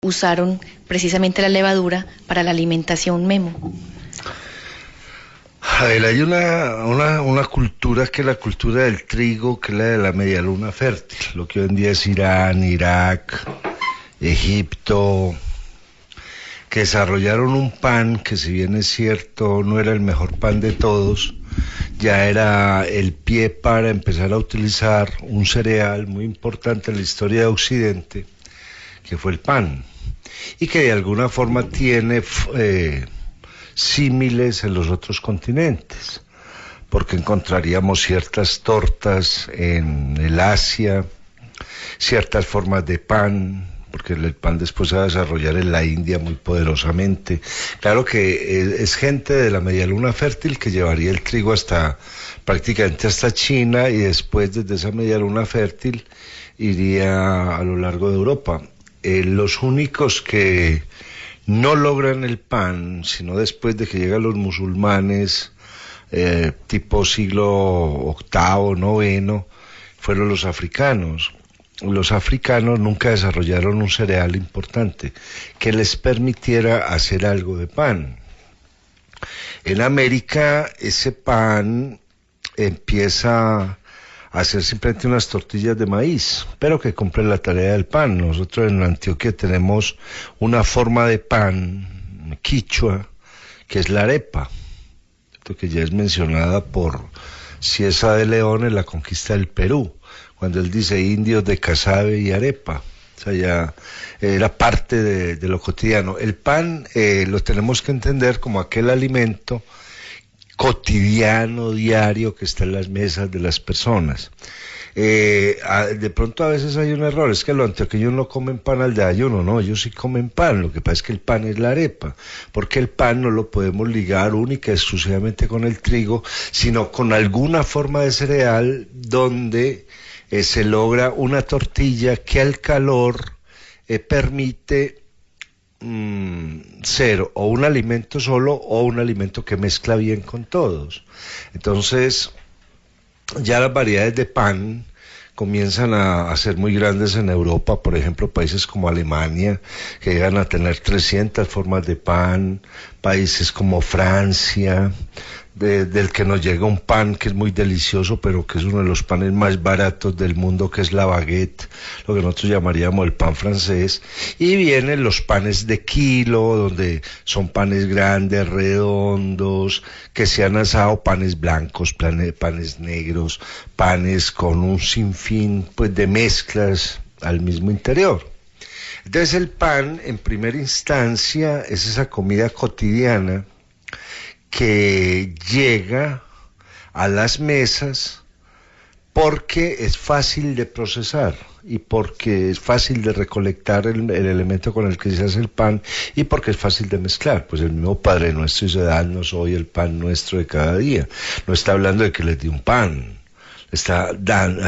usaron precisamente la levadura para la alimentación, Memo? A ver, hay una cultura que es la cultura del trigo, que es la de la media luna fértil, lo que hoy en día es Irán, Irak, Egipto, que desarrollaron un pan que, si bien es cierto no era el mejor pan de todos, ya era el pie para empezar a utilizar un cereal muy importante en la historia de Occidente, que fue el pan, y que de alguna forma tiene símiles en los otros continentes, porque encontraríamos ciertas tortas en el Asia, ciertas formas de pan, porque el pan después se va a desarrollar en la India muy poderosamente. Claro que es gente de la media luna fértil que llevaría el trigo hasta prácticamente hasta China, y después desde esa media luna fértil iría a lo largo de Europa. Los únicos que no logran el pan, sino después de que llegan los musulmanes, tipo siglo VIII, IX, fueron los africanos. Los africanos nunca desarrollaron un cereal importante que les permitiera hacer algo de pan. En América ese pan empieza a hacer simplemente unas tortillas de maíz, pero que cumplen la tarea del pan. Nosotros en Antioquia tenemos una forma de pan quichua, que es la arepa, que ya es mencionada por Ciesa de León en la conquista del Perú, cuando él dice indios de casabe y arepa. O sea, ya era parte de lo cotidiano. El pan lo tenemos que entender como aquel alimento cotidiano, diario, que está en las mesas de las personas. De pronto a veces hay un error, es que los antioqueños no comen pan al desayuno. No, ellos sí comen pan. Lo que pasa es que el pan es la arepa, porque el pan no lo podemos ligar única y exclusivamente con el trigo, sino con alguna forma de cereal donde se logra una tortilla que al calor permite ser o un alimento solo o un alimento que mezcla bien con todos. Entonces ya las variedades de pan comienzan a ser muy grandes en Europa. Por ejemplo, países como Alemania, que llegan a tener 300 formas de pan, países como Francia, del que nos llega un pan que es muy delicioso, pero que es uno de los panes más baratos del mundo, que es la baguette, lo que nosotros llamaríamos el pan francés. Y vienen los panes de kilo, donde son panes grandes, redondos, que se han asado, panes blancos, panes negros, panes con un sinfín pues de mezclas al mismo interior. Entonces el pan, en primera instancia, es esa comida cotidiana que llega a las mesas porque es fácil de procesar y porque es fácil de recolectar el elemento con el que se hace el pan, y porque es fácil de mezclar. Pues el mismo Padre Nuestro dice: danos hoy el pan nuestro de cada día. No está hablando de que les dé un pan, está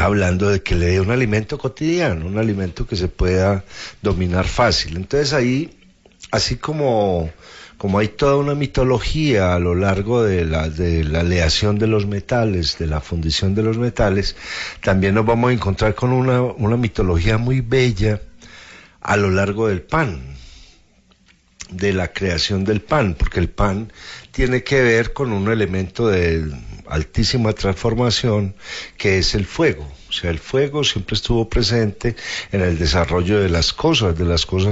hablando de que le dé un alimento cotidiano, un alimento que se pueda dominar fácil. Entonces ahí, así como hay toda una mitología a lo largo de la aleación de los metales, de la fundición de los metales, también nos vamos a encontrar con una mitología muy bella a lo largo del pan, de la creación del pan, porque el pan tiene que ver con un elemento de altísima transformación, que es el fuego. O sea, el fuego siempre estuvo presente en el desarrollo de las cosas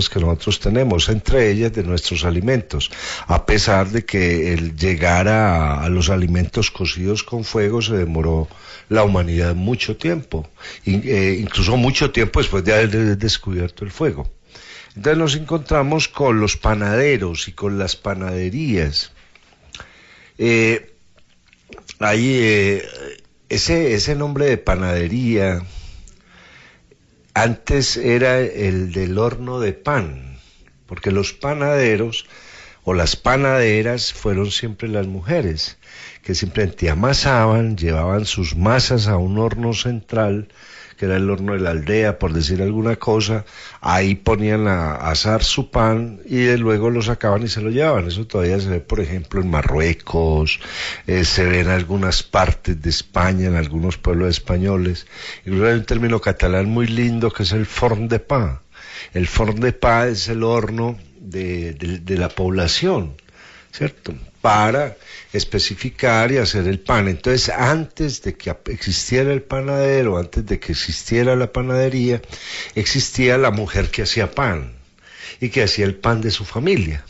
que nosotros tenemos, entre ellas de nuestros alimentos, a pesar de que el llegar a los alimentos cocidos con fuego se demoró la humanidad mucho tiempo, incluso mucho tiempo después de haber descubierto el fuego. Entonces nos encontramos con los panaderos y con las panaderías. Ese nombre de panadería antes era el del horno de pan, porque los panaderos o las panaderas fueron siempre las mujeres, que simplemente amasaban, llevaban sus masas a un horno central, que era el horno de la aldea, por decir alguna cosa. Ahí ponían a asar su pan y luego lo sacaban y se lo llevaban. Eso todavía se ve, por ejemplo, en Marruecos, se ve en algunas partes de España, en algunos pueblos españoles. Incluso hay un término catalán muy lindo que es el forn de pan. El forn de pa es el horno de la población, ¿cierto? Para especificar y hacer el pan. Entonces, antes de que existiera el panadero, antes de que existiera la panadería, existía la mujer que hacía pan y que hacía el pan de su familia,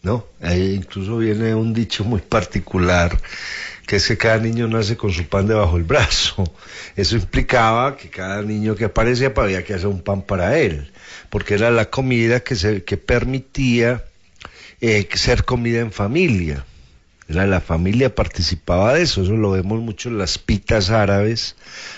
¿no? Ahí incluso viene un dicho muy particular, que es que cada niño nace con su pan debajo del brazo. Eso implicaba que cada niño que aparecía había que hacer un pan para él, porque era la comida que permitía ser comida en familia. La familia participaba de eso lo vemos mucho en las pitas árabes,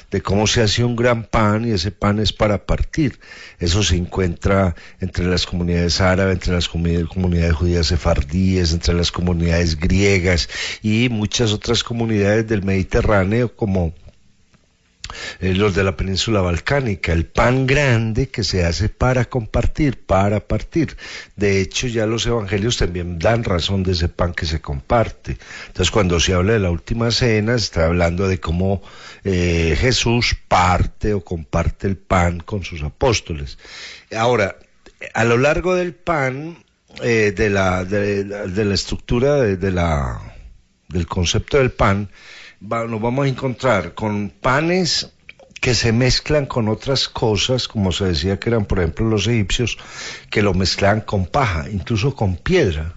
de cómo se hace un gran pan y ese pan es para partir. Eso se encuentra entre las comunidades árabes, entre las comunidades judías sefardíes, entre las comunidades griegas y muchas otras comunidades del Mediterráneo, como los de la península balcánica, el pan grande que se hace para compartir, para partir. De hecho, ya los evangelios también dan razón de ese pan que se comparte. Entonces, cuando se habla de la última cena, se está hablando de cómo Jesús parte o comparte el pan con sus apóstoles. Ahora, a lo largo del pan, de la estructura del concepto del pan, nos vamos a encontrar con panes que se mezclan con otras cosas, como se decía que eran, por ejemplo, los egipcios, que lo mezclaban con paja, incluso con piedra,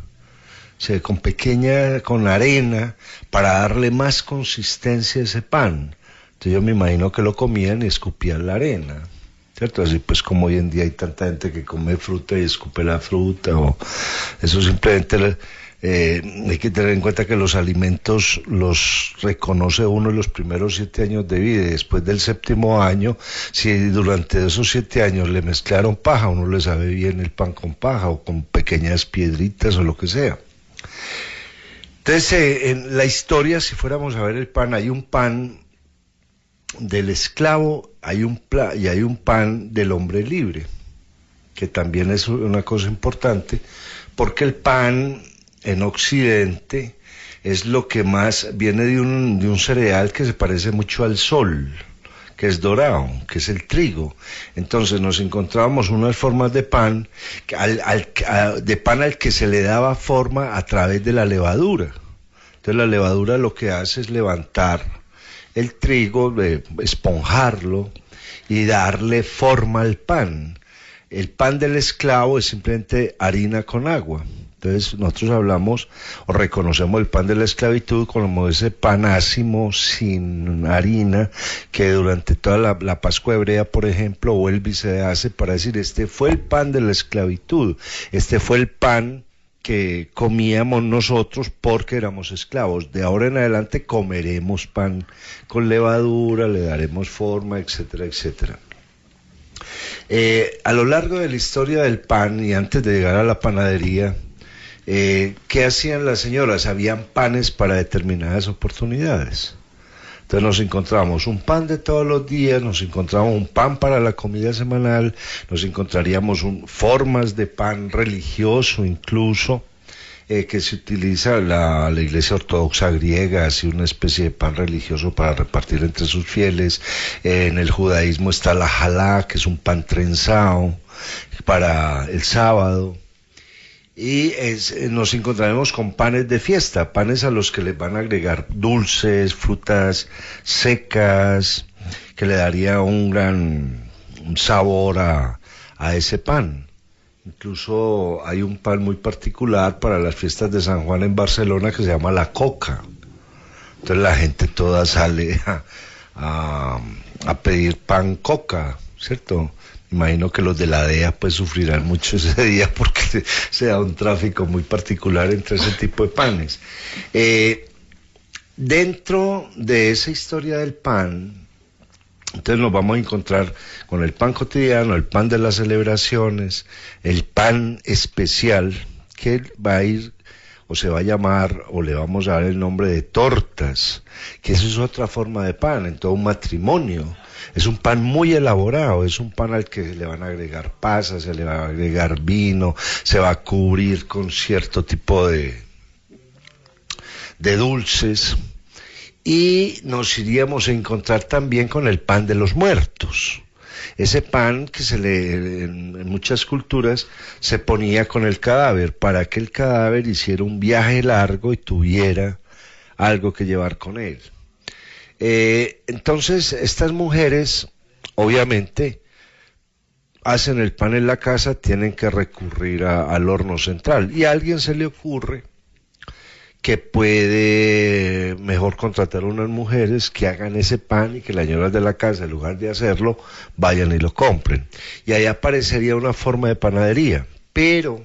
o sea, con arena, para darle más consistencia a ese pan. Entonces yo me imagino que lo comían y escupían la arena, ¿cierto? Así pues como hoy en día hay tanta gente que come fruta y escupe la fruta, o eso simplemente... hay que tener en cuenta que los alimentos los reconoce uno en los primeros 7 años de vida, y después del 7º año, si durante esos 7 años le mezclaron paja, uno le sabe bien el pan con paja o con pequeñas piedritas o lo que sea. Entonces, en la historia, si fuéramos a ver el pan, hay un pan del esclavo, y hay un pan del hombre libre, que también es una cosa importante, porque el pan en Occidente es lo que más viene de un cereal que se parece mucho al sol, que es dorado, que es el trigo. Entonces nos encontrábamos unas formas de pan, al que se le daba forma a través de la levadura. Entonces la levadura lo que hace es levantar el trigo, esponjarlo y darle forma al pan. El pan del esclavo es simplemente harina con agua. Entonces nosotros hablamos o reconocemos el pan de la esclavitud como ese pan ácimo sin harina que durante toda la Pascua hebrea, por ejemplo, vuelve y se hace para decir: este fue el pan de la esclavitud, este fue el pan que comíamos nosotros porque éramos esclavos. De ahora en adelante comeremos pan con levadura, le daremos forma, etcétera, etcétera. A lo largo de la historia del pan y antes de llegar a la panadería, ¿qué hacían las señoras? Habían panes para determinadas oportunidades. Entonces nos encontramos un pan de todos los días, nos encontramos un pan para la comida semanal, nos encontraríamos formas de pan religioso incluso, que se utiliza la iglesia ortodoxa griega, así una especie de pan religioso para repartir entre sus fieles. En el judaísmo está la jalá, que es un pan trenzado para el sábado. Y nos encontraremos con panes de fiesta, panes a los que les van a agregar dulces, frutas secas, que le daría un gran sabor a ese pan. Incluso hay un pan muy particular para las fiestas de San Juan en Barcelona que se llama la coca. Entonces la gente toda sale a pedir pan coca, ¿cierto? Imagino que los de la DEA pues sufrirán mucho ese día porque se da un tráfico muy particular entre ese tipo de panes. Dentro de esa historia del pan, entonces nos vamos a encontrar con el pan cotidiano, el pan de las celebraciones, el pan especial, que va a ir o se va a llamar o le vamos a dar el nombre de tortas, que eso es otra forma de pan en todo un matrimonio. Es un pan muy elaborado, es un pan al que le van a agregar pasas, se le va a agregar vino, se va a cubrir con cierto tipo de dulces. Y nos iríamos a encontrar también con el pan de los muertos, ese pan que en muchas culturas se ponía con el cadáver para que el cadáver hiciera un viaje largo y tuviera algo que llevar con él. Entonces estas mujeres obviamente hacen el pan en la casa, tienen que recurrir al horno central, y a alguien se le ocurre que puede mejor contratar a unas mujeres que hagan ese pan y que las señoras de la casa, en lugar de hacerlo, vayan y lo compren. Y ahí aparecería una forma de panadería. Pero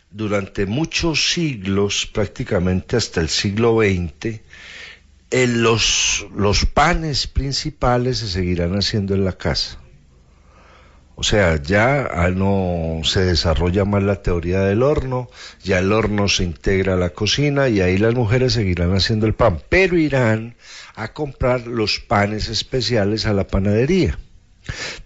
durante muchos siglos, prácticamente hasta el siglo XX, los panes principales se seguirán haciendo en la casa. O sea, ya no se desarrolla más la teoría del horno, ya el horno se integra a la cocina y ahí las mujeres seguirán haciendo el pan, pero irán a comprar los panes especiales a la panadería,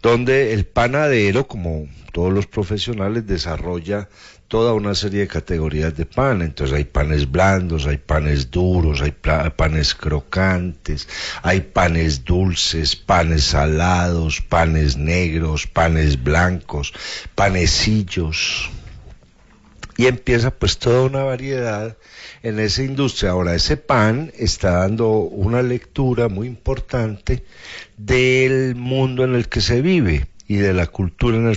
donde el panadero, como todos los profesionales, desarrolla toda una serie de categorías de pan. Entonces hay panes blandos, hay panes duros, hay panes crocantes, hay panes dulces, panes salados, panes negros, panes blancos, panecillos, y empieza pues toda una variedad en esa industria. Ahora, ese pan está dando una lectura muy importante del mundo en el que se vive y de la cultura en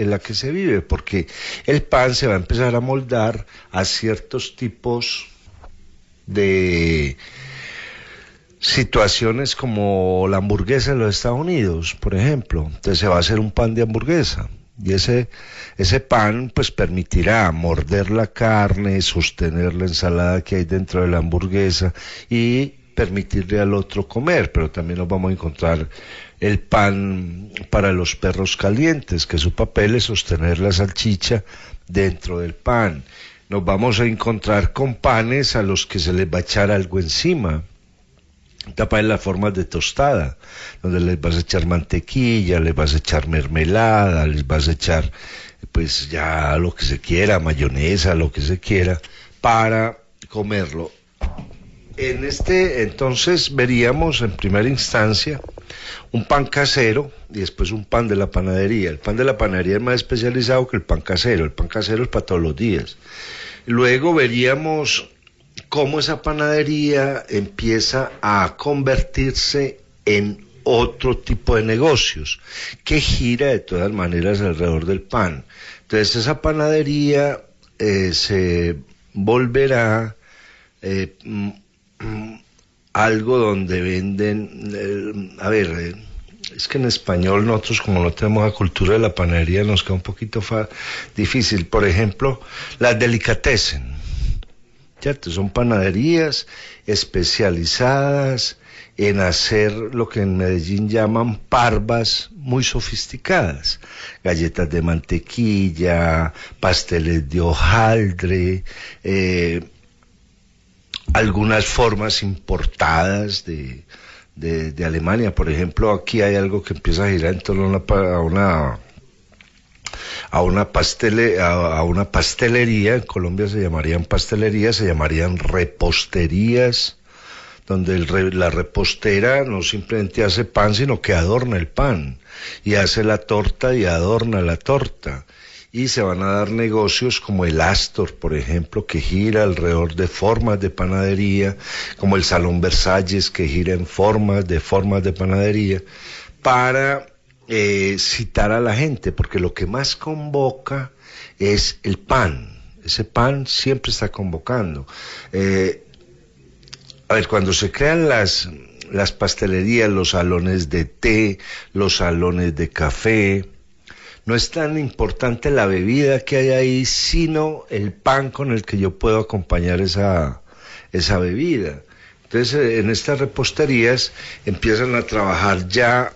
la que se vive, porque el pan se va a empezar a moldar a ciertos tipos de situaciones, como la hamburguesa en los Estados Unidos, por ejemplo. Entonces se va a hacer un pan de hamburguesa, y ese pan pues permitirá morder la carne, sostener la ensalada que hay dentro de la hamburguesa y permitirle al otro comer. Pero también nos vamos a encontrar el pan para los perros calientes, que su papel es sostener la salchicha dentro del pan. Nos vamos a encontrar con panes a los que se les va a echar algo encima, tapa en las formas de tostada, donde les vas a echar mantequilla, les vas a echar mermelada, les vas a echar pues ya lo que se quiera, mayonesa, lo que se quiera, para comerlo. Entonces veríamos en primera instancia un pan casero y después un pan de la panadería. El pan de la panadería es más especializado que el pan casero. El pan casero es para todos los días. Luego veríamos cómo esa panadería empieza a convertirse en otro tipo de negocios que gira de todas maneras alrededor del pan. Entonces esa panadería se volverá algo donde venden, es que en español nosotros, como no tenemos la cultura de la panadería, nos queda un poquito difícil. Por ejemplo, las delicatessen, ¿cierto? Son panaderías especializadas en hacer lo que en Medellín llaman parvas muy sofisticadas: galletas de mantequilla, pasteles de hojaldre, algunas formas importadas de Alemania. Por ejemplo, aquí hay algo que empieza a girar en torno a una pastelería. En Colombia se llamarían pastelerías, se llamarían reposterías, donde la repostera no simplemente hace pan, sino que adorna el pan, y hace la torta y adorna la torta. Y se van a dar negocios como el Astor, por ejemplo, que gira alrededor de formas de panadería, como el Salón Versalles, que gira en formas de panadería, para citar a la gente, porque lo que más convoca es el pan. Ese pan siempre está convocando. Cuando se crean las pastelerías, los salones de té, los salones de café, no es tan importante la bebida que hay ahí, sino el pan con el que yo puedo acompañar esa bebida. Entonces, en estas reposterías empiezan a trabajar ya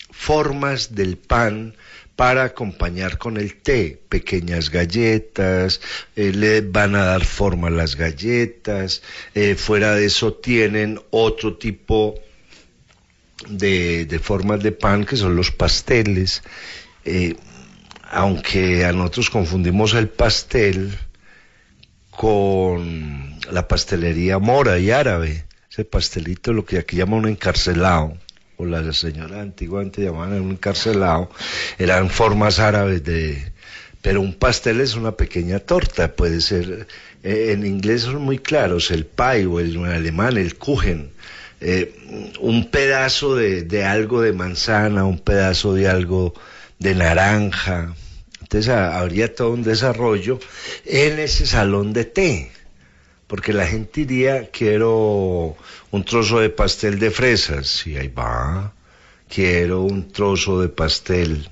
formas del pan para acompañar con el té, pequeñas galletas, le van a dar forma a las galletas, fuera de eso tienen otro tipo de formas de pan, que son los pasteles. Aunque a nosotros confundimos el pastel con la pastelería mora y árabe, ese pastelito, lo que aquí llaman un encarcelado o la señora antiguamente llamaban un encarcelado, eran formas árabes pero un pastel es una pequeña torta, puede ser, en inglés son muy claros, el pie o en alemán el Kuchen, un pedazo de algo de manzana, un pedazo de algo de naranja. Entonces habría todo un desarrollo en ese salón de té, porque la gente diría, quiero un trozo de pastel de fresas, y ahí va, quiero un trozo de pastel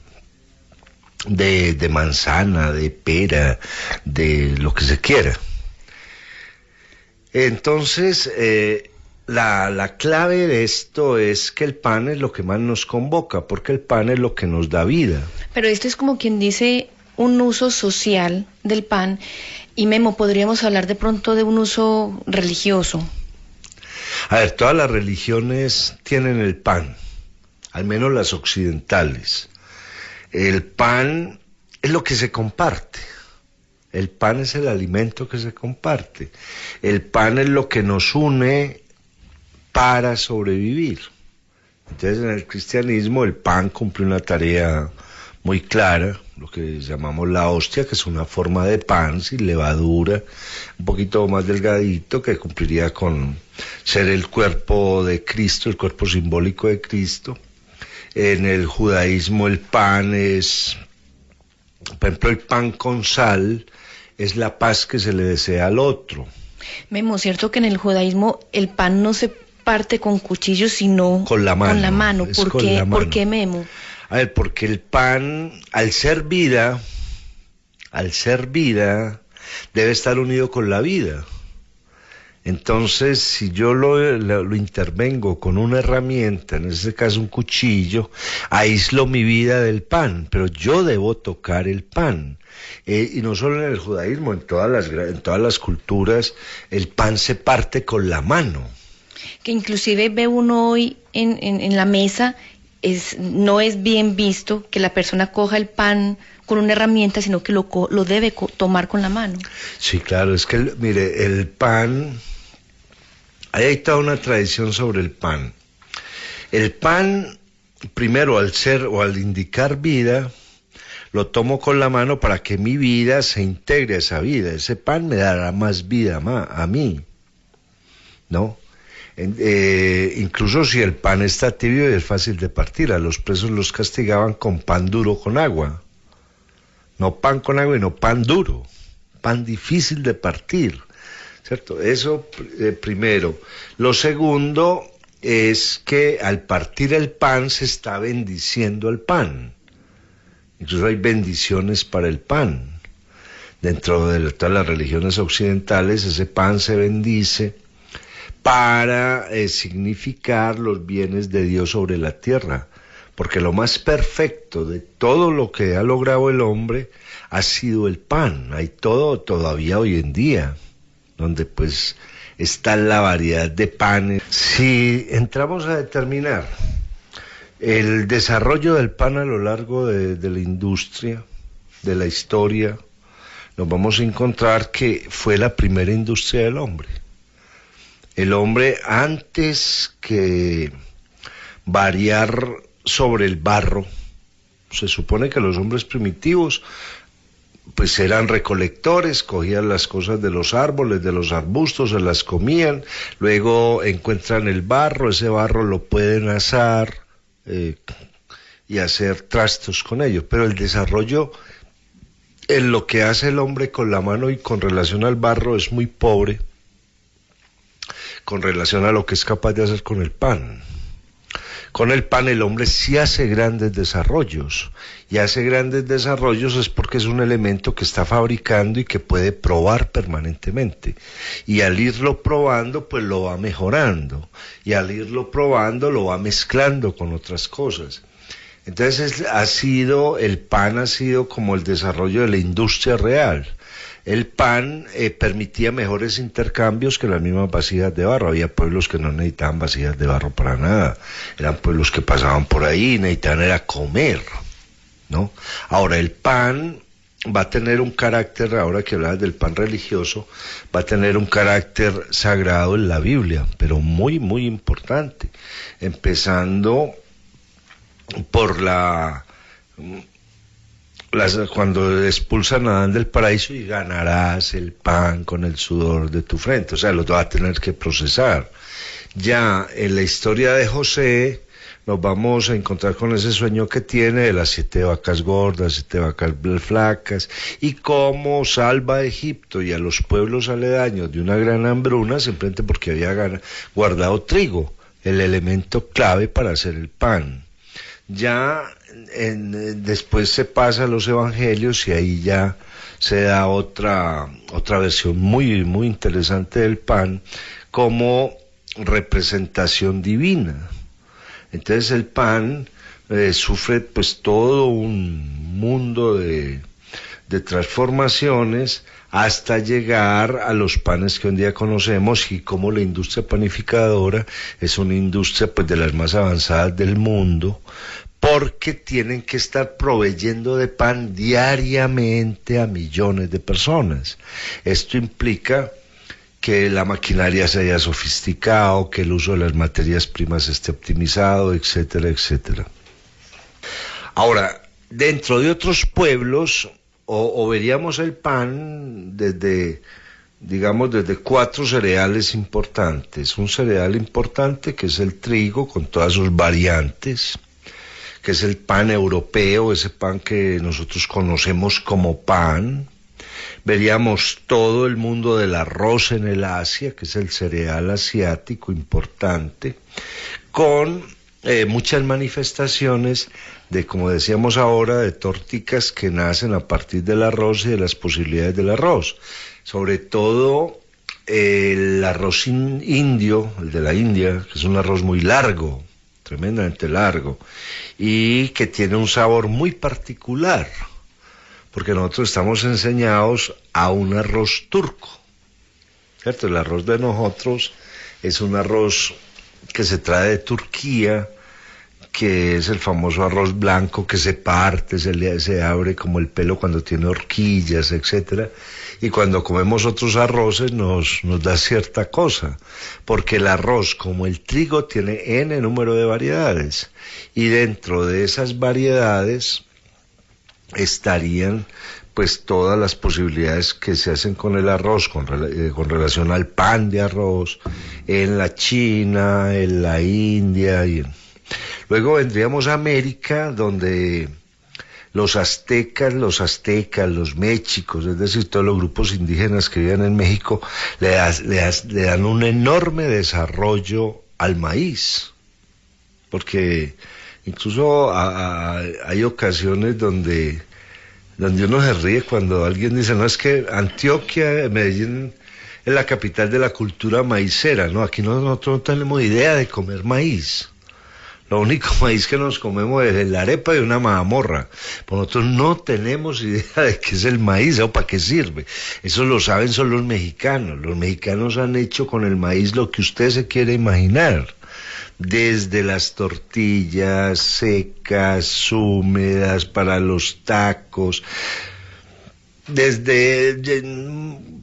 de manzana, de pera, de lo que se quiera. Entonces, la clave de esto es que el pan es lo que más nos convoca, porque el pan es lo que nos da vida. Pero esto es como quien dice un uso social del pan. Y Memo, ¿podríamos hablar de pronto de un uso religioso? A ver, todas las religiones tienen el pan, al menos las occidentales. El pan es lo que se comparte. El pan es el alimento que se comparte. El pan es lo que nos une para sobrevivir. Entonces, en el cristianismo el pan cumple una tarea muy clara, lo que llamamos la hostia, que es una forma de pan sin levadura, un poquito más delgadito, que cumpliría con ser el cuerpo de Cristo, el cuerpo simbólico de Cristo. En el judaísmo el pan es, por ejemplo, el pan con sal es la paz que se le desea al otro. Memo, ¿cierto que en el judaísmo el pan no se parte con cuchillos, sino con la mano? Con la mano. ¿Por qué? La mano. ¿Por qué, Memo? A ver, porque el pan, al ser vida, debe estar unido con la vida. Entonces, si yo lo intervengo con una herramienta, en este caso un cuchillo, aíslo mi vida del pan, pero yo debo tocar el pan. Y no solo en el judaísmo, en todas las culturas, el pan se parte con la mano. Que inclusive ve uno hoy en la mesa, no es bien visto que la persona coja el pan con una herramienta, sino que lo debe tomar con la mano. Sí, claro, es que, mire, el pan, hay toda una tradición sobre el pan. El pan, primero, al indicar vida, lo tomo con la mano para que mi vida se integre a esa vida. Ese pan me dará más vida a mí, ¿no? Incluso si el pan está tibio y es fácil de partir, a los presos los castigaban con pan duro con agua. No pan con agua, sino pan duro, pan difícil de partir, ¿cierto? Eso primero. Lo segundo es que al partir el pan se está bendiciendo el pan. Incluso hay bendiciones para el pan. Dentro de todas las religiones occidentales ese pan se bendice para significar los bienes de Dios sobre la tierra. Porque lo más perfecto de todo lo que ha logrado el hombre ha sido el pan. Hay todo todavía hoy en día, donde pues está la variedad de panes. Si entramos a determinar el desarrollo del pan a lo largo de la industria, de la historia, nos vamos a encontrar que fue la primera industria del hombre. El hombre, antes que variar sobre el barro, se supone que los hombres primitivos pues eran recolectores, cogían las cosas de los árboles, de los arbustos, se las comían, luego encuentran el barro, ese barro lo pueden asar y hacer trastos con ello, pero el desarrollo en lo que hace el hombre con la mano y con relación al barro es muy pobre con relación a lo que es capaz de hacer con el pan. Con el pan el hombre sí hace grandes desarrollos, y hace grandes desarrollos es porque es un elemento que está fabricando y que puede probar permanentemente, y al irlo probando pues lo va mejorando, y al irlo probando lo va mezclando con otras cosas. Entonces el pan ha sido como el desarrollo de la industria real. El pan permitía mejores intercambios que las mismas vasijas de barro. Había pueblos que no necesitaban vasijas de barro para nada. Eran pueblos que pasaban por ahí y necesitaban era comer, ¿no? Ahora, el pan va a tener un carácter, ahora que hablabas del pan religioso, va a tener un carácter sagrado en la Biblia, pero muy, muy importante. Empezando por cuando expulsan a Adán del paraíso, y ganarás el pan con el sudor de tu frente, o sea, lo va a tener que procesar. Ya en la historia de José nos vamos a encontrar con ese sueño que tiene de las 7 vacas gordas, 7 vacas flacas, y cómo salva a Egipto y a los pueblos aledaños de una gran hambruna, simplemente porque había guardado trigo, el elemento clave para hacer el pan. Ya después se pasa a los evangelios, y ahí ya se da otra versión muy, muy interesante del pan como representación divina. Entonces el pan sufre pues todo un mundo de transformaciones hasta llegar a los panes que hoy en día conocemos, y como la industria panificadora es una industria pues de las más avanzadas del mundo, porque tienen que estar proveyendo de pan diariamente a millones de personas. Esto implica que la maquinaria se haya sofisticado, que el uso de las materias primas esté optimizado, etcétera, etcétera. Ahora, dentro de otros pueblos, o veríamos el pan desde 4 cereales importantes. Un cereal importante que es el trigo, con todas sus variantes, que es el pan europeo, ese pan que nosotros conocemos como pan. Veríamos todo el mundo del arroz en el Asia, que es el cereal asiático importante, con muchas manifestaciones de, como decíamos ahora, de torticas que nacen a partir del arroz y de las posibilidades del arroz. Sobre todo el arroz indio, el de la India, que es un arroz muy largo, tremendamente largo, y que tiene un sabor muy particular, porque nosotros estamos enseñados a un arroz turco, ¿cierto? El arroz de nosotros es un arroz que se trae de Turquía, que es el famoso arroz blanco que se parte, se abre como el pelo cuando tiene horquillas, etcétera, y cuando comemos otros arroces nos da cierta cosa, porque el arroz, como el trigo, tiene n número de variedades, y dentro de esas variedades estarían pues todas las posibilidades que se hacen con el arroz con relación al pan de arroz en la China, en la India, luego vendríamos a América, donde los aztecas, los méxicos, es decir, todos los grupos indígenas que viven en México, le dan un enorme desarrollo al maíz, porque incluso hay ocasiones donde uno se ríe cuando alguien dice, no, es que Antioquia, Medellín, es la capital de la cultura maicera, ¿no? Aquí nosotros no tenemos idea de comer maíz. Lo único maíz que nos comemos es la arepa y una mazamorra. Pues nosotros no tenemos idea de qué es el maíz o para qué sirve. Eso lo saben son los mexicanos. Los mexicanos han hecho con el maíz lo que usted se quiere imaginar. Desde las tortillas secas, húmedas, para los tacos, desde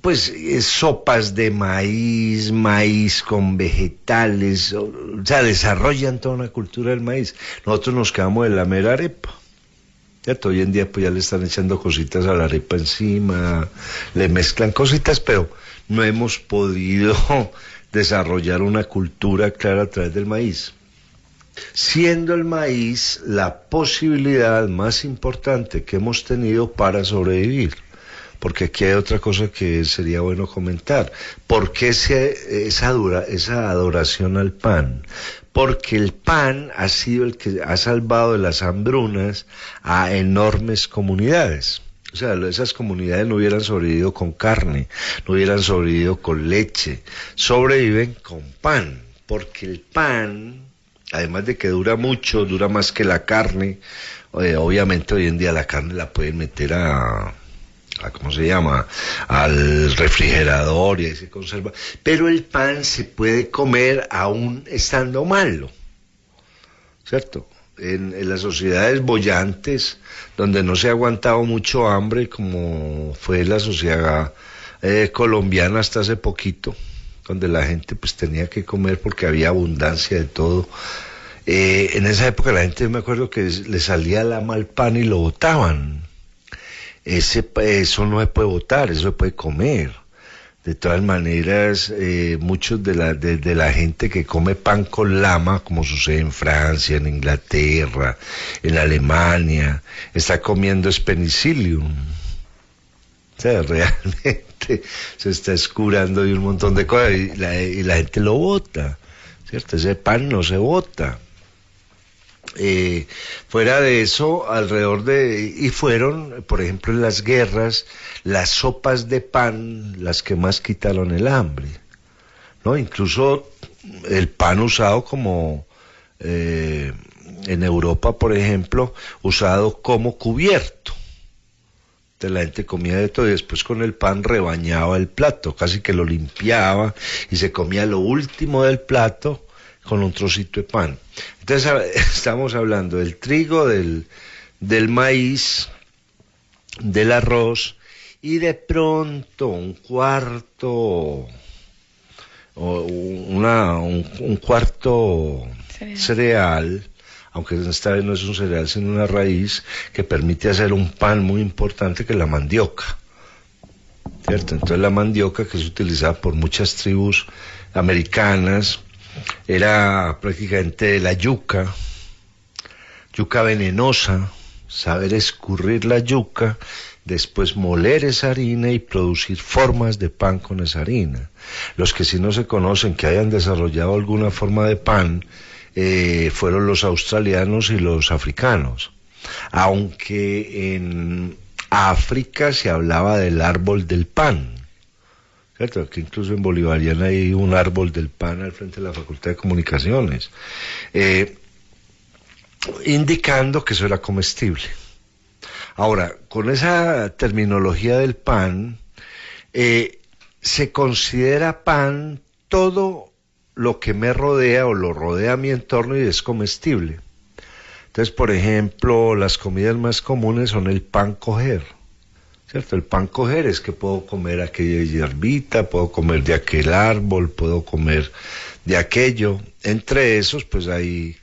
pues sopas de maíz con vegetales, o sea, desarrollan toda una cultura del maíz. Nosotros nos quedamos de la mera arepa, ¿cierto? Hoy en día pues ya le están echando cositas a la arepa encima, le mezclan cositas, pero no hemos podido desarrollar una cultura clara a través del maíz, siendo el maíz la posibilidad más importante que hemos tenido para sobrevivir. Porque aquí hay otra cosa que sería bueno comentar. ¿Por qué esa adoración al pan? Porque el pan ha sido el que ha salvado de las hambrunas a enormes comunidades. O sea, esas comunidades no hubieran sobrevivido con carne, no hubieran sobrevivido con leche, sobreviven con pan, porque el pan, además de que dura mucho, dura más que la carne. Obviamente hoy en día la carne la pueden meter ¿cómo se llama?, al refrigerador, y ahí se conserva, pero el pan se puede comer aún estando malo, ¿cierto? En las sociedades bollantes, donde no se ha aguantado mucho hambre, como fue la sociedad colombiana hasta hace poquito, donde la gente pues tenía que comer porque había abundancia de todo, En esa época la gente, me acuerdo que le salía lama al pan y lo botaban. Eso no se puede botar, eso se puede comer. De todas maneras, muchos de la gente que come pan con lama, como sucede en Francia, en Inglaterra, en Alemania, está comiendo penicillium. O sea, realmente se está escurando de un montón de cosas y la gente lo bota, ¿cierto? Ese pan no se bota. Fuera de eso, y fueron, por ejemplo, en las guerras, las sopas de pan las que más quitaron el hambre, ¿no? Incluso el pan usado como, en Europa, por ejemplo, usado como cubierto. Entonces la gente comía de todo y después con el pan rebañaba el plato, casi que lo limpiaba y se comía lo último del plato con un trocito de pan. Entonces estamos hablando del trigo, del maíz, del arroz y de pronto un cuarto cereal, aunque esta vez no es un cereal sino una raíz que permite hacer un pan muy importante que es la mandioca, ¿cierto? Entonces la mandioca, que es utilizada por muchas tribus americanas, era prácticamente la yuca venenosa, saber escurrir la yuca, después moler esa harina y producir formas de pan con esa harina. Los que sí no se conocen, que hayan desarrollado alguna forma de pan, fueron los australianos y los africanos, aunque en África se hablaba del árbol del pan, ¿cierto? Que incluso en Bolivariana hay un árbol del pan al frente de la Facultad de Comunicaciones, indicando que eso era comestible. Ahora, con esa terminología del pan, se considera pan todo lo que me rodea o lo rodea a mi entorno y es comestible. Entonces, por ejemplo, las comidas más comunes son el pan coger, ¿cierto? El pan coger es que puedo comer aquella hierbita, puedo comer de aquel árbol, puedo comer de aquello. Entre esos, pues hay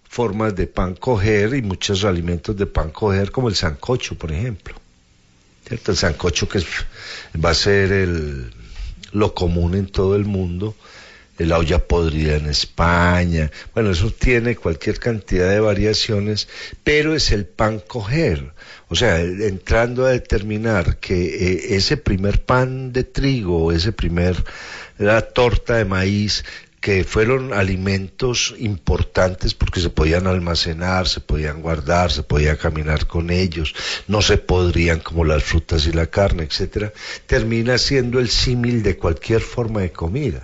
formas de pan coger y muchos alimentos de pan coger, como el sancocho, por ejemplo, ¿cierto? El sancocho que va a ser lo común en todo el mundo, la olla podrida en España, bueno, eso tiene cualquier cantidad de variaciones, pero es el pan coger. O sea, entrando a determinar que ese primer pan de trigo, la torta de maíz, que fueron alimentos importantes porque se podían almacenar, se podían guardar, se podía caminar con ellos, no se podrían como las frutas y la carne, etcétera, termina siendo el símil de cualquier forma de comida.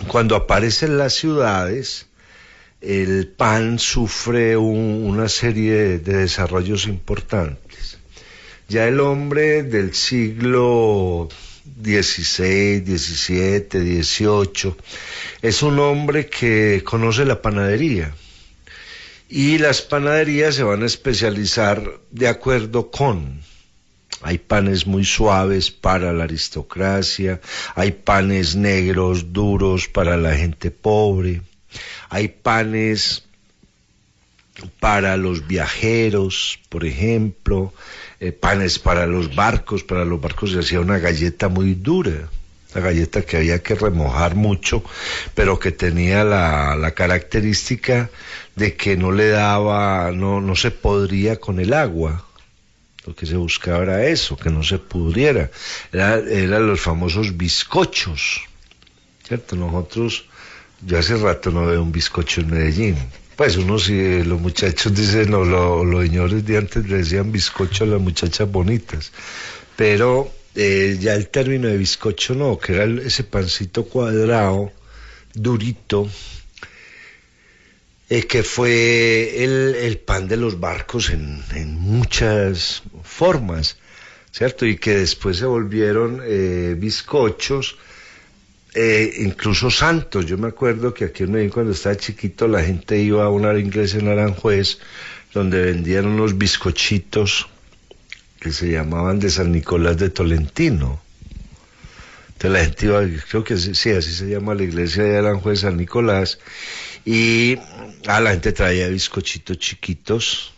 Cuando aparecen las ciudades, el pan sufre una serie de desarrollos importantes. Ya el hombre del siglo XVI, XVII, XVIII es un hombre que conoce la panadería, y las panaderías se van a especializar de acuerdo con... Hay panes muy suaves para la aristocracia, hay panes negros, duros para la gente pobre, hay panes para los viajeros, por ejemplo, panes para los barcos se hacía una galleta muy dura, una galleta que había que remojar mucho, pero que tenía la característica de que no se podría con el agua. Lo que se buscaba era eso, que no se pudriera. Eran los famosos bizcochos, ¿cierto? Yo hace rato no veo un bizcocho en Medellín. Pues los muchachos dicen, no, los señores de antes le decían bizcocho a las muchachas bonitas. Pero ya el término de bizcocho no, que era ese pancito cuadrado, durito, que fue el pan de los barcos en muchas formas, ¿cierto? Y que después se volvieron bizcochos, incluso santos. Yo me acuerdo que aquí en Medellín, cuando estaba chiquito, la gente iba a una iglesia en Aranjuez, donde vendían unos bizcochitos que se llamaban de San Nicolás de Tolentino. Entonces la gente iba, creo que sí, así se llama la iglesia de Aranjuez de San Nicolás, y la gente traía bizcochitos chiquitos,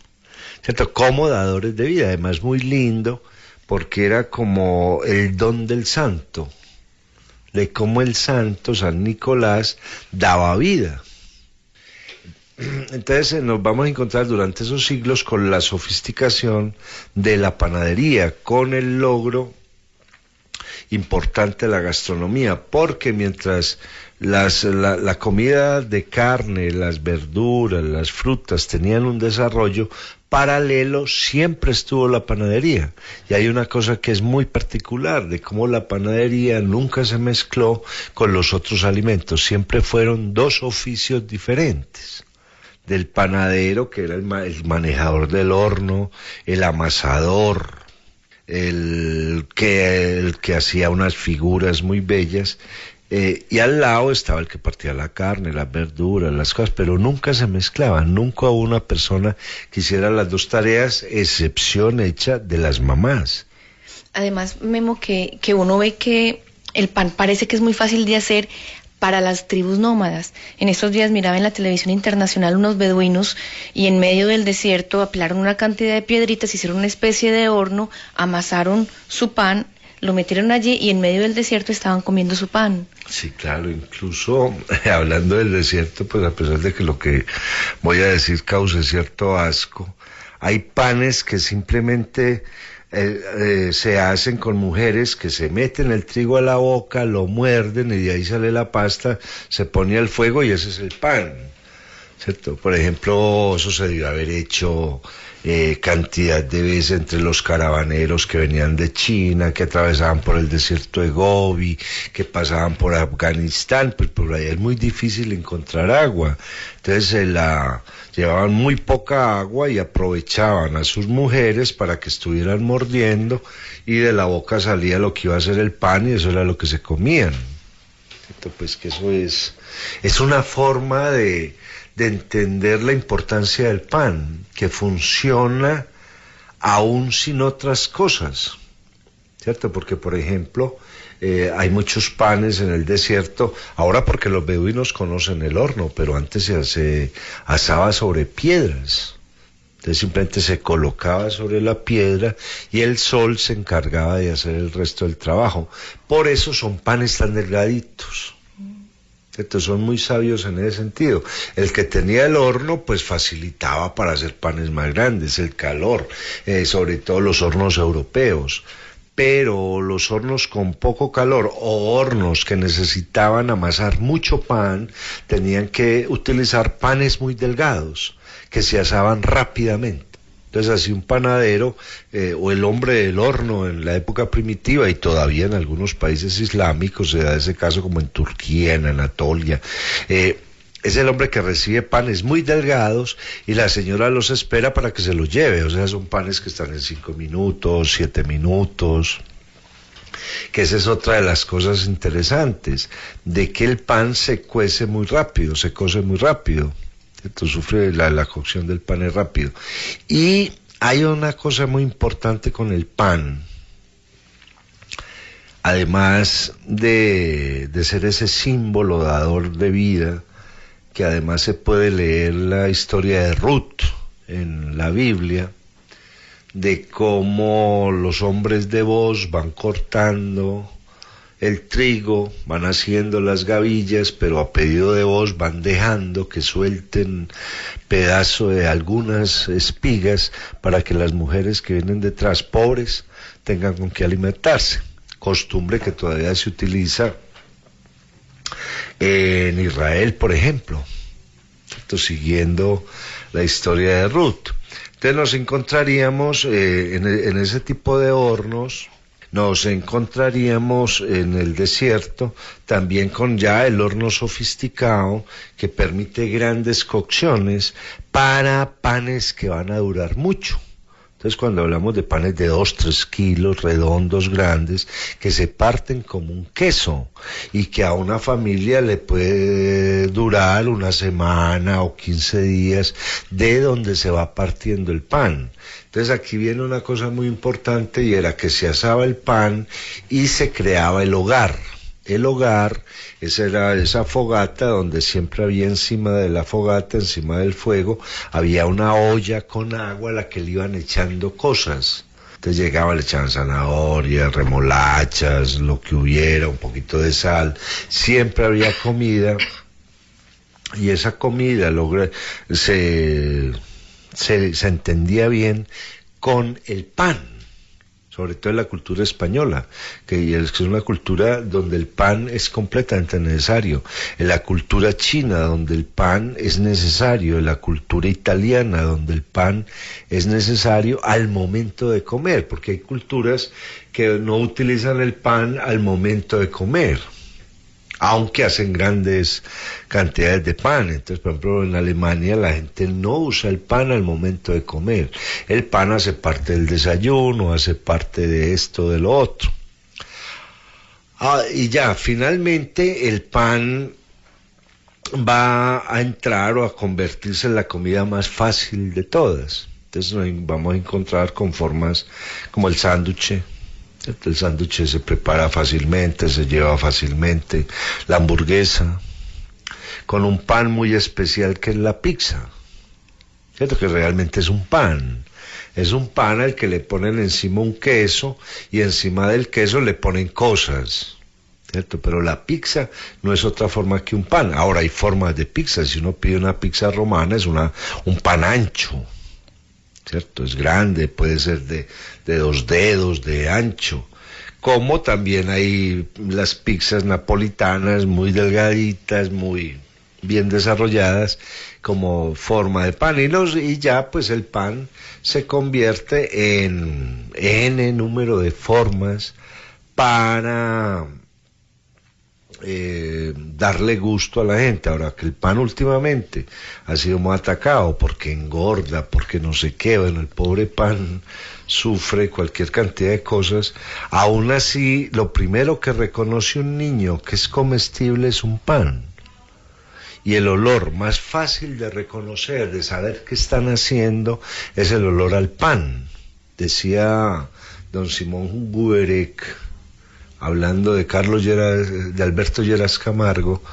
¿cierto? Como dadores de vida, además muy lindo, porque era como el don del santo, de cómo el santo, San Nicolás, daba vida. Entonces nos vamos a encontrar durante esos siglos con la sofisticación de la panadería, con el logro importante de la gastronomía, porque mientras la comida de carne, las verduras, las frutas tenían un desarrollo paralelo, siempre estuvo la panadería. Y hay una cosa que es muy particular, de cómo la panadería nunca se mezcló con los otros alimentos, siempre fueron dos oficios diferentes. Del panadero, que era el manejador del horno, el amasador, el que hacía unas figuras muy bellas, y al lado estaba el que partía la carne, las verduras, las cosas, pero nunca se mezclaban, nunca hubo una persona que hiciera las dos tareas, excepción hecha de las mamás. Además, Memo, que uno ve que el pan parece que es muy fácil de hacer para las tribus nómadas. En estos días miraba en la televisión internacional unos beduinos y en medio del desierto apilaron una cantidad de piedritas, hicieron una especie de horno, amasaron su pan, lo metieron allí y en medio del desierto estaban comiendo su pan. Sí, claro, incluso hablando del desierto, pues a pesar de que lo que voy a decir cause cierto asco, hay panes que simplemente se hacen con mujeres que se meten el trigo a la boca, lo muerden y de ahí sale la pasta, se pone al fuego y ese es el pan, ¿cierto? Por ejemplo, eso se debe haber hecho cantidad de veces entre los caravaneros que venían de China, que atravesaban por el desierto de Gobi, que pasaban por Afganistán, pues por ahí es muy difícil encontrar agua, entonces llevaban muy poca agua y aprovechaban a sus mujeres para que estuvieran mordiendo y de la boca salía lo que iba a ser el pan y eso era lo que se comían. Entonces, pues que eso es una forma de entender la importancia del pan, que funciona aún sin otras cosas, ¿cierto? Porque, por ejemplo, hay muchos panes en el desierto, ahora porque los beduinos conocen el horno, pero antes se asaba sobre piedras. Entonces simplemente se colocaba sobre la piedra y el sol se encargaba de hacer el resto del trabajo. Por eso son panes tan delgaditos. Entonces son muy sabios en ese sentido. El que tenía el horno pues facilitaba para hacer panes más grandes, el calor, sobre todo los hornos europeos. Pero los hornos con poco calor o hornos que necesitaban amasar mucho pan, tenían que utilizar panes muy delgados, que se asaban rápidamente. Entonces así un panadero o el hombre del horno en la época primitiva y todavía en algunos países islámicos se da ese caso como en Turquía, en Anatolia, es el hombre que recibe panes muy delgados y la señora los espera para que se los lleve, o sea son panes que están en 5 minutos, 7 minutos, que esa es otra de las cosas interesantes, de que el pan se cuece muy rápido, se cose muy rápido. Entonces sufre la cocción del pan es rápido. Y hay una cosa muy importante con el pan, además de ser ese símbolo dador de vida, que además se puede leer la historia de Ruth en la Biblia, de cómo los hombres de Booz van cortando el trigo, van haciendo las gavillas, pero a pedido de Booz van dejando que suelten pedazo de algunas espigas para que las mujeres que vienen detrás, pobres, tengan con qué alimentarse. Costumbre que todavía se utiliza en Israel, por ejemplo, ¿cierto? Siguiendo la historia de Ruth. Entonces nos encontraríamos en ese tipo de hornos, nos encontraríamos en el desierto también con ya el horno sofisticado que permite grandes cocciones para panes que van a durar mucho. Entonces cuando hablamos de panes de 2-3 kilos, redondos, grandes, que se parten como un queso y que a una familia le puede durar una semana o 15 días de donde se va partiendo el pan. Entonces aquí viene una cosa muy importante y era que se asaba el pan y se creaba el hogar. el hogar, esa era esa fogata donde siempre había encima de la fogata, encima del fuego, había una olla con agua a la que le iban echando cosas. Entonces llegaba, le echaban zanahorias, remolachas, lo que hubiera, un poquito de sal, siempre había comida, y esa comida se entendía bien con el pan, sobre todo en la cultura española, que es una cultura donde el pan es completamente necesario, en la cultura china donde el pan es necesario, en la cultura italiana donde el pan es necesario al momento de comer, porque hay culturas que no utilizan el pan al momento de comer, aunque hacen grandes cantidades de pan. Entonces, por ejemplo, en Alemania la gente no usa el pan al momento de comer. El pan hace parte del desayuno, hace parte de esto, de lo otro. Y ya, finalmente el pan va a entrar o a convertirse en la comida más fácil de todas. Entonces vamos a encontrar con formas como el sándwich. El sándwich se prepara fácilmente, se lleva fácilmente, la hamburguesa, con un pan muy especial que es la pizza, ¿cierto? Que realmente es un pan al que le ponen encima un queso y encima del queso le ponen cosas, ¿cierto? Pero la pizza no es otra forma que un pan. Ahora hay formas de pizza, si uno pide una pizza romana es un pan ancho, ¿cierto? Es grande, puede ser de 2 dedos de ancho, como también hay las pizzas napolitanas muy delgaditas, muy bien desarrolladas como forma de pan, y ya pues el pan se convierte en n número de formas para darle gusto a la gente. Ahora que el pan últimamente ha sido muy atacado porque engorda, porque no sé qué, bueno, el pobre pan sufre cualquier cantidad de cosas, aún así lo primero que reconoce un niño que es comestible es un pan, y el olor más fácil de reconocer, de saber qué están haciendo, es el olor al pan. Decía don Simón Guberek, hablando de de Alberto Lleras Camargo,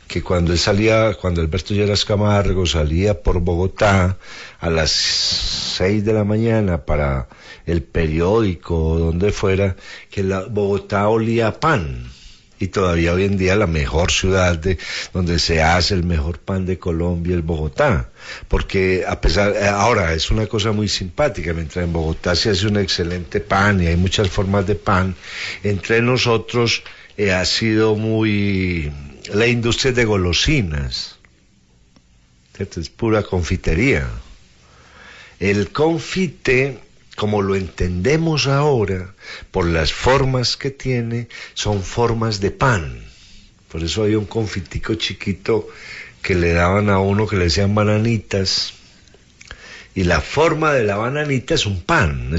que cuando Alberto Lleras Camargo salía por Bogotá a las 6 de la mañana para el periódico o donde fuera, que Bogotá olía a pan. Y todavía hoy en día la mejor ciudad donde se hace el mejor pan de Colombia es Bogotá, porque ahora es una cosa muy simpática, mientras en Bogotá se hace un excelente pan y hay muchas formas de pan, entre nosotros ha sido la industria de golosinas, ¿cierto? Es pura confitería. El confite, como lo entendemos ahora, por las formas que tiene, son formas de pan. Por eso hay un confitico chiquito que le daban a uno, que le decían bananitas, y la forma de la bananita es un pan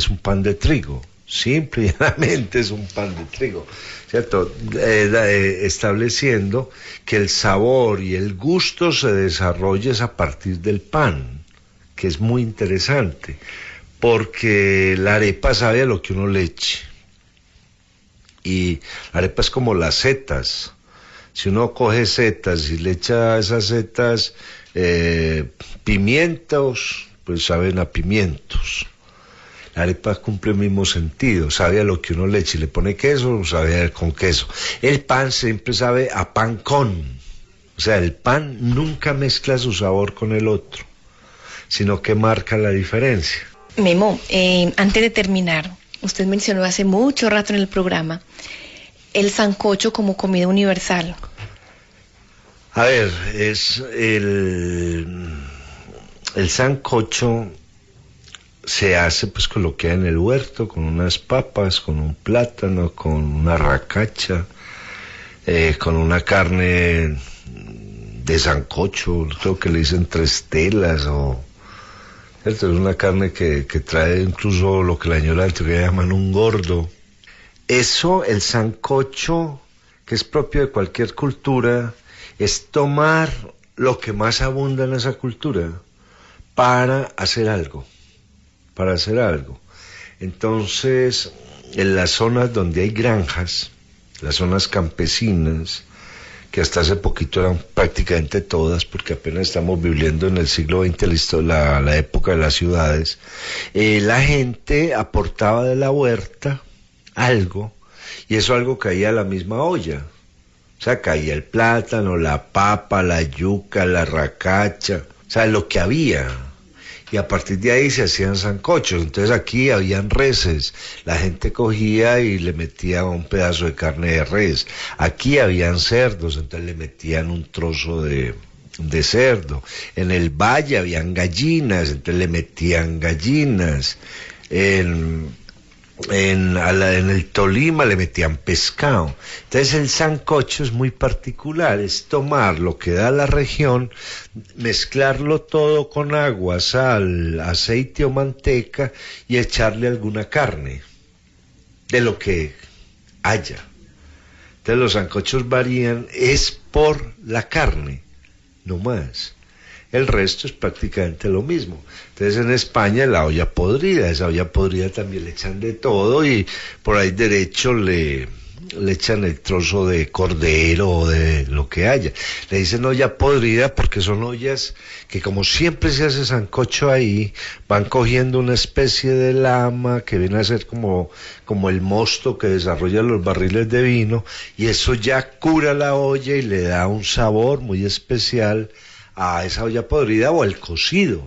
de trigo, simple y llanamente es un pan de trigo, ¿cierto? Estableciendo que el sabor y el gusto se desarrollen a partir del pan, que es muy interesante, porque la arepa sabe a lo que uno le eche, y la arepa es como las setas. Si uno coge setas y le echa a esas setas pimientos, pues saben a pimientos. La arepa cumple el mismo sentido, sabe a lo que uno le eche, y le pone queso, sabe con queso. El pan siempre sabe a pan con, o sea, el pan nunca mezcla su sabor con el otro, sino que marca la diferencia. Memo, antes de terminar, usted mencionó hace mucho rato en el programa el sancocho como comida universal. A ver, es el sancocho se hace pues con lo que hay en el huerto, con unas papas, con un plátano, con una racacha, con una carne de sancocho, creo que le dicen 3 telas o... Es una carne que trae incluso lo que la señora de Antioquia llaman un gordo. Eso, el sancocho, que es propio de cualquier cultura, es tomar lo que más abunda en esa cultura para hacer algo. Entonces, en las zonas donde hay granjas, las zonas campesinas, que hasta hace poquito eran prácticamente todas, porque apenas estamos viviendo en el siglo XX la época de las ciudades, la gente aportaba de la huerta algo, y eso algo caía a la misma olla. O sea, caía el plátano, la papa, la yuca, la racacha, o sea, lo que había. Y a partir de ahí se hacían sancochos. Entonces aquí habían reses, la gente cogía y le metía un pedazo de carne de res. Aquí habían cerdos, entonces le metían un trozo de cerdo. En el valle habían gallinas, entonces le metían gallinas. En el Tolima le metían pescado. Entonces el sancocho es muy particular, es tomar lo que da la región, mezclarlo todo con agua, sal, aceite o manteca y echarle alguna carne de lo que haya. Entonces los sancochos varían, es por la carne, no más. El resto es prácticamente lo mismo. Entonces en España la olla podrida, esa olla podrida también le echan de todo y por ahí derecho le echan el trozo de cordero o de lo que haya. Le dicen olla podrida porque son ollas que como siempre se hace sancocho ahí, van cogiendo una especie de lama que viene a ser como el mosto que desarrolla los barriles de vino y eso ya cura la olla y le da un sabor muy especial a esa olla podrida o al cocido,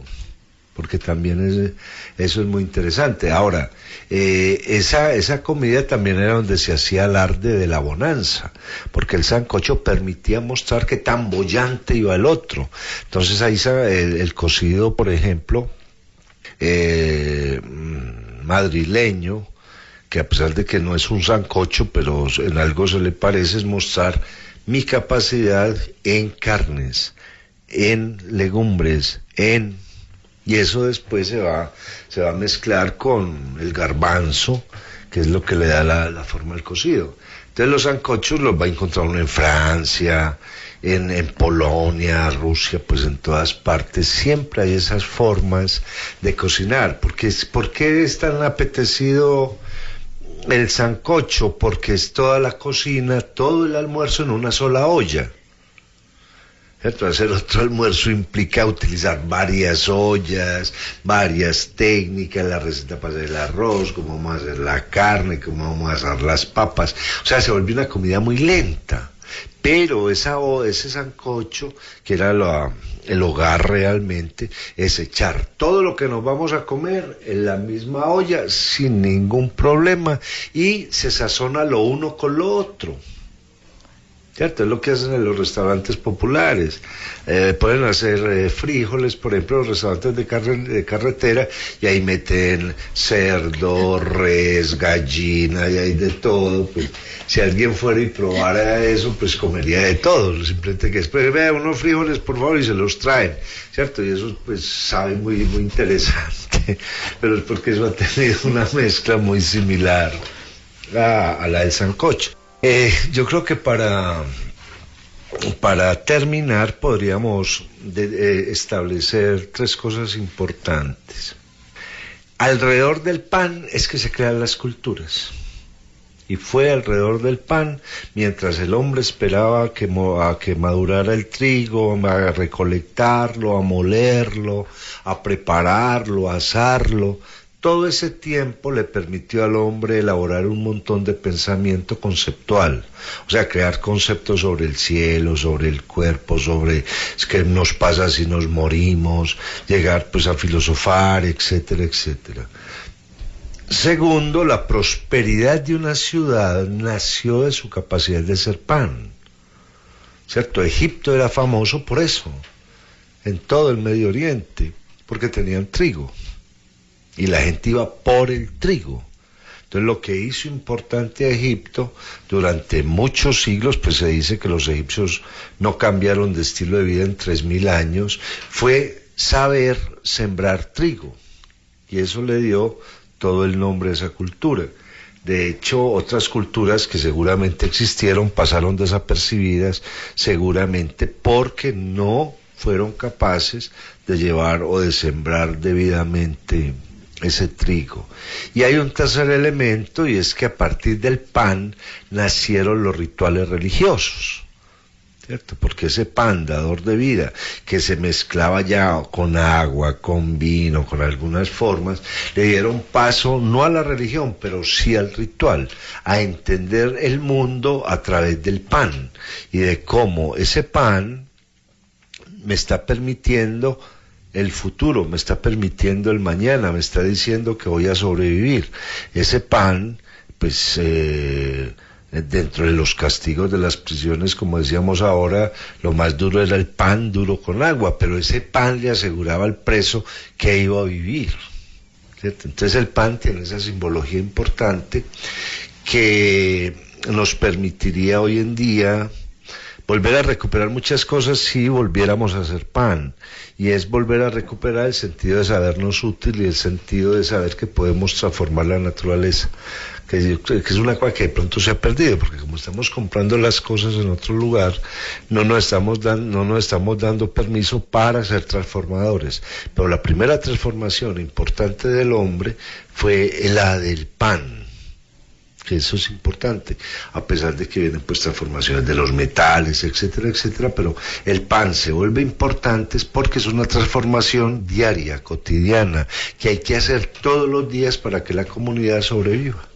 porque también eso es muy interesante. Ahora, esa comida también era donde se hacía alarde de la bonanza, porque el sancocho permitía mostrar qué tan boyante iba el otro. Entonces ahí el cocido, por ejemplo, madrileño, que a pesar de que no es un sancocho, pero en algo se le parece, es mostrar mi capacidad en carnes, en legumbres, y eso después se va a mezclar con el garbanzo, que es lo que le da la forma al cocido. Entonces los sancochos los va a encontrar uno en Francia, en Polonia, Rusia, pues en todas partes, siempre hay esas formas de cocinar. ¿Por qué es tan apetecido el sancocho? Porque es toda la cocina, todo el almuerzo en una sola olla. ¿Cierto? Hacer otro almuerzo implica utilizar varias ollas, varias técnicas, la receta para hacer el arroz, cómo vamos a hacer la carne, cómo vamos a hacer las papas. O sea, se volvió una comida muy lenta. Pero ese sancocho, que era el hogar realmente, es echar todo lo que nos vamos a comer en la misma olla sin ningún problema y se sazona lo uno con lo otro. ¿Cierto? Es lo que hacen en los restaurantes populares. Pueden hacer frijoles, por ejemplo, los restaurantes de carretera, y ahí meten cerdo, res, gallina, y hay de todo. Pues, si alguien fuera y probara eso, pues comería de todo. Simplemente que después vea unos frijoles, por favor, y se los traen, ¿cierto? Y eso, pues, sabe muy, muy interesante. Pero es porque eso ha tenido una mezcla muy similar a la del sancocho. Yo creo que para terminar podríamos establecer tres cosas importantes. Alrededor del pan es que se crean las culturas. Y fue alrededor del pan, mientras el hombre esperaba a que madurara el trigo, a recolectarlo, a molerlo, a prepararlo, a asarlo. Todo ese tiempo le permitió al hombre elaborar un montón de pensamiento conceptual, o sea, crear conceptos sobre el cielo, sobre el cuerpo, sobre qué nos pasa si nos morimos, llegar pues a filosofar, etcétera, etcétera. Segundo, la prosperidad de una ciudad nació de su capacidad de hacer pan, ¿cierto? Egipto era famoso por eso, en todo el Medio Oriente, porque tenían trigo. Y la gente iba por el trigo. Entonces lo que hizo importante a Egipto durante muchos siglos, pues se dice que los egipcios no cambiaron de estilo de vida en 3000 años, fue saber sembrar trigo. Y eso le dio todo el nombre a esa cultura. De hecho, otras culturas que seguramente existieron pasaron desapercibidas, seguramente porque no fueron capaces de llevar o de sembrar debidamente ese trigo. Y hay un tercer elemento, y es que a partir del pan nacieron los rituales religiosos, ¿cierto? Porque ese pan dador de vida, que se mezclaba ya con agua, con vino, con algunas formas, le dieron paso no a la religión, pero sí al ritual, a entender el mundo a través del pan, y de cómo ese pan me está permitiendo el futuro, me está permitiendo el mañana, me está diciendo que voy a sobrevivir. Ese pan, pues, dentro de los castigos de las prisiones, como decíamos ahora, lo más duro era el pan duro con agua, pero ese pan le aseguraba al preso que iba a vivir, ¿cierto? Entonces el pan tiene esa simbología importante que nos permitiría hoy en día volver a recuperar muchas cosas si volviéramos a hacer pan, y es volver a recuperar el sentido de sabernos útil y el sentido de saber que podemos transformar la naturaleza, que es una cosa que de pronto se ha perdido, porque como estamos comprando las cosas en otro lugar, no nos estamos dando permiso para ser transformadores. Pero la primera transformación importante del hombre fue la del pan, que eso es importante, a pesar de que vienen pues transformaciones de los metales, etcétera, etcétera, pero el pan se vuelve importante porque es una transformación diaria, cotidiana, que hay que hacer todos los días para que la comunidad sobreviva.